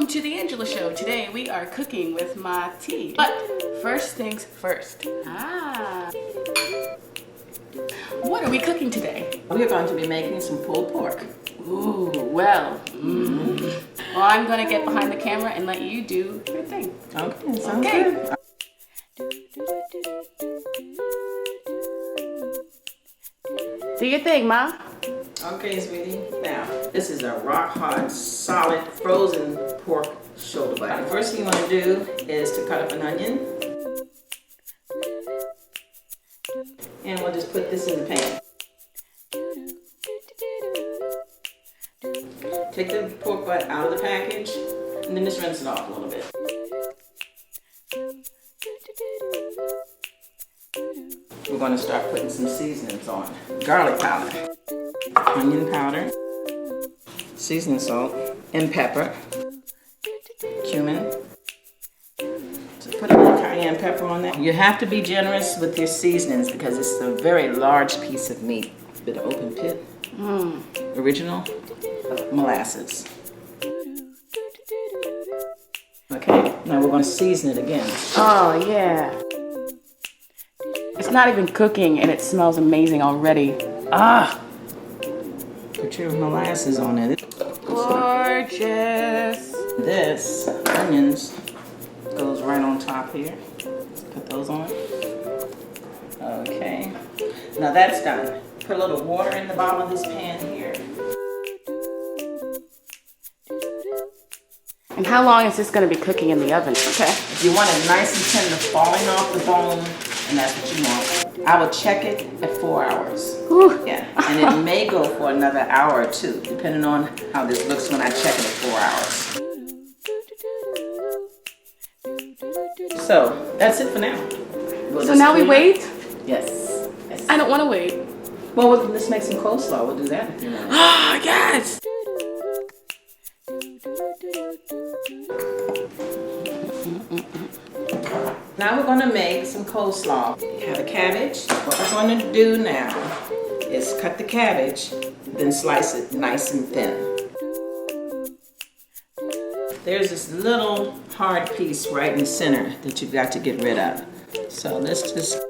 welcome to the Angela Show. Today we are cooking with my tea. But first things first. What are we cooking today? We're going to be making some pulled pork. Ooh, well. Well, I'm going to get behind the camera and let you do your thing. Okay, sounds good. Do your thing, Ma. Okay, sweetie. Now, this is a rock hard, solid, frozen pork shoulder bite. The first thing you want to do is to cut up an onion. And we'll just put this in the pan. Take the pork butt out of the package and then just rinse it off a little bit. We're going to start putting some seasonings on. Garlic powder, onion powder, seasoning salt, and pepper, cumin. So put a little cayenne pepper on that. You have to be generous with your seasonings because it's a very large piece of meat. A bit of open pit, original molasses. Okay, now we're going to season it again. Oh, yeah. It's not even cooking and it smells amazing already. Put your molasses on it. Gorgeous. This, onions, goes right on top here. Let's put those on. Okay, now that's done. Put a little water in the bottom of this pan here. And how long is this going to be cooking in the oven? Okay. If you want it nice and tender, falling off the bone, and that's what you want, I will check it at 4 hours. Whew. Yeah, and it may go for another hour or two, depending on how this looks when I check it at 4 hours. So, that's it for now. So now we wait? Yes. I don't want to wait. Well, let's make some coleslaw. We'll do that in a few minutes. Ah, yes! Now we're going to make some coleslaw. You have a cabbage. What we're going to do now is cut the cabbage, then slice it nice and thin. There's this little hard piece right in the center that you've got to get rid of. So let's just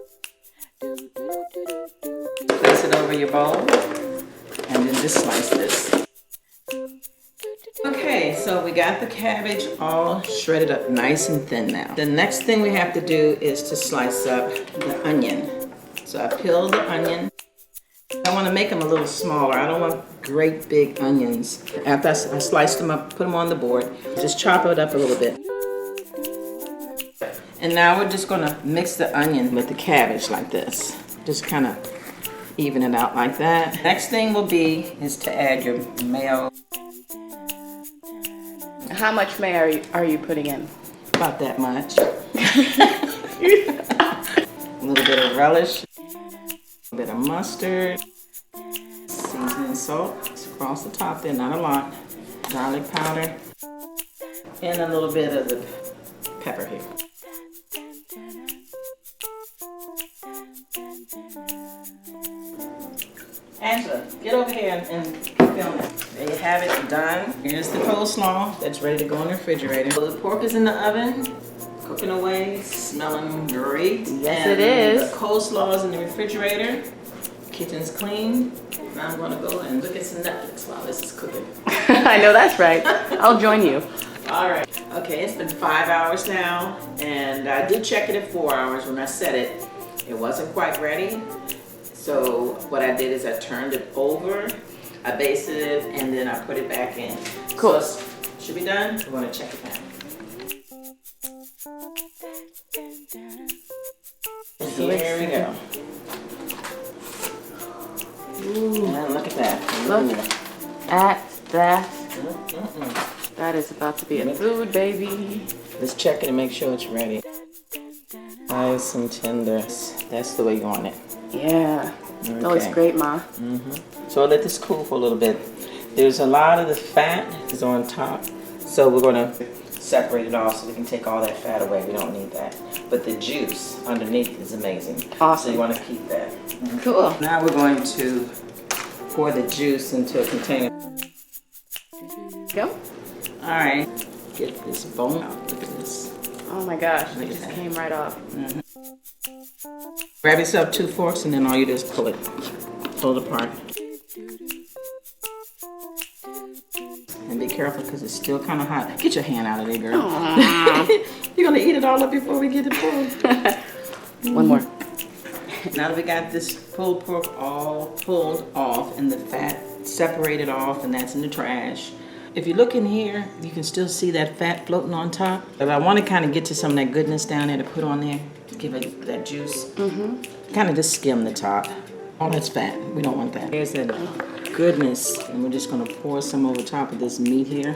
place it over your bowl and then just slice this. Okay, so we got the cabbage all shredded up nice and thin now. The next thing we have to do is to slice up the onion. So I peeled the onion. I want to make them a little smaller. I don't want great big onions. After I sliced them up, put them on the board, just chop it up a little bit. And now we're just going to mix the onion with the cabbage like this. Just kind of even it out like that. Next thing will be is to add your mayo. How much mayo are you putting in? About that much. A little bit of relish, a bit of mustard, seasoning salt across the top there, not a lot, garlic powder, and a little bit of the pepper here. Angela, get over here and film it. There you have it, done. Here's the coleslaw that's ready to go in the refrigerator. So the pork is in the oven, cooking away, smelling great. Yes, it is. The coleslaw is in the refrigerator. Kitchen's clean. Now I'm gonna go and look at some Netflix while this is cooking. I know that's right. I'll join you. All right. Okay, it's been 5 hours now, and I did check it at 4 hours when I set it. It wasn't quite ready. So what I did is I turned it over, I basted it, and then I put it back in. Cool. So it should be done. We're going to check it now. Here we go. Ooh, and look at that. Look at that. That is about to be a food, baby. Let's check it and make sure it's ready. Nice and tender. That's the way you want it. Yeah, Okay. that looks great, Ma. So I'll let this cool for a little bit. There's a lot of the fat is on top, so we're going to separate it off so we can take all that fat away. We don't need that. But the juice underneath is amazing. Awesome. So you want to keep that. Cool. Now we're going to pour the juice into a container. Go. All right. get this bone out. Look at this. Oh my gosh, it Look at just that. came right off. Grab yourself 2 forks and then all you do is pull it apart. And be careful because it's still kind of hot. Get your hand out of there, girl. You're gonna eat it all up before we get it pulled. One more. Now that we got this pulled pork all pulled off and the fat separated off and that's in the trash, if you look in here, you can still see that fat floating on top. But I want to kind of get to some of that goodness down there to put on there, give it that juice. Kind of just skim the top. All that's fat. We don't want that. There's that goodness, and we're just going to pour some over top of this meat here.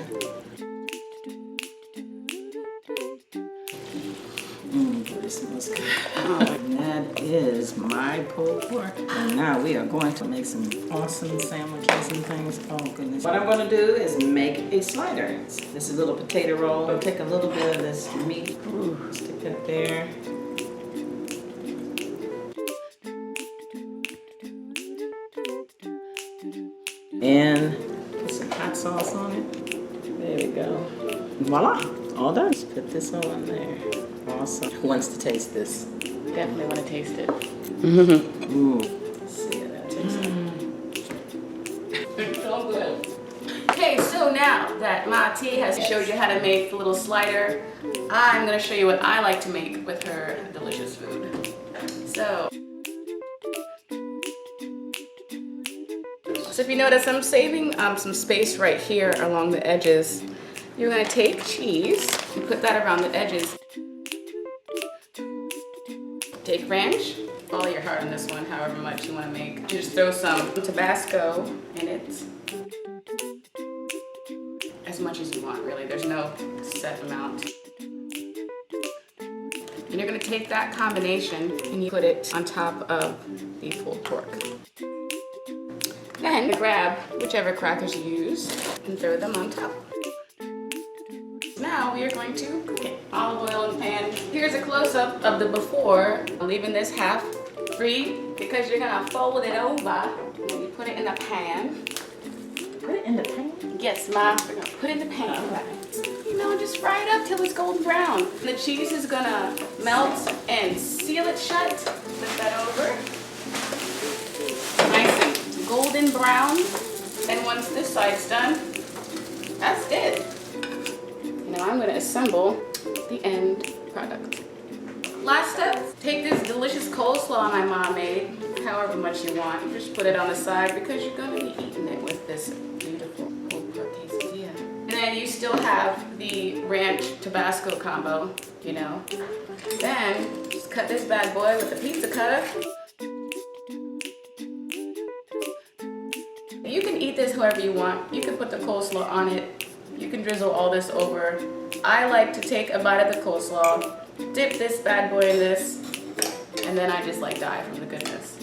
This smells good. And that is my pulled pork. And now we are going to make some awesome sandwiches and things. Oh goodness. What I'm going to do is make a slider. This is a little potato roll. I'll take a little bit of this meat, stick that there. And put some hot sauce on it. There we go. Voila, all done. Just put this all in there. Awesome. Who wants to taste this? Definitely want to taste it. Ooh. Let's see how that tastes. It's so good. Okay, so now that Ma T has showed you how to make the little slider, I'm going to show you what I like to make with her delicious food. So if you notice, I'm saving some space right here along the edges. You're going to take cheese and put that around the edges. Take ranch, follow your heart on this one, however much you want to make. Just throw some Tabasco in it. As much as you want, really. There's no set amount. And you're going to take that combination and you put it on top of the pulled pork. Then grab whichever crackers you use and throw them on top. Now we are going to cook it. Olive oil in the pan. Here's a close-up of the before. I'm leaving this half free because you're gonna fold it over and you put it in the pan. Put it in the pan? Yes, Ma. We're gonna put it in the pan. You know, just fry it up till it's golden brown. And the cheese is gonna melt and seal it shut. Flip that over. Nice and golden brown. And once this side's done, that's it. Now I'm going to assemble the end product. Last step, take this delicious coleslaw my mom made, however much you want. You just put it on the side because you're going to be eating it with this beautiful pulled pork quesadilla. And then you still have the ranch Tabasco combo, you know. Then just cut this bad boy with the pizza cutter. You can eat this however you want. You can put the coleslaw on it. You can drizzle all this over. I like to take a bite of the coleslaw, dip this bad boy in this, and then I just like die from the goodness.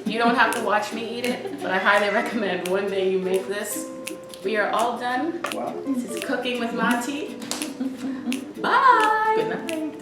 You don't have to watch me eat it, but I highly recommend one day you make this. We are all done. Wow. This is Cooking with Ma T. Bye. Good night.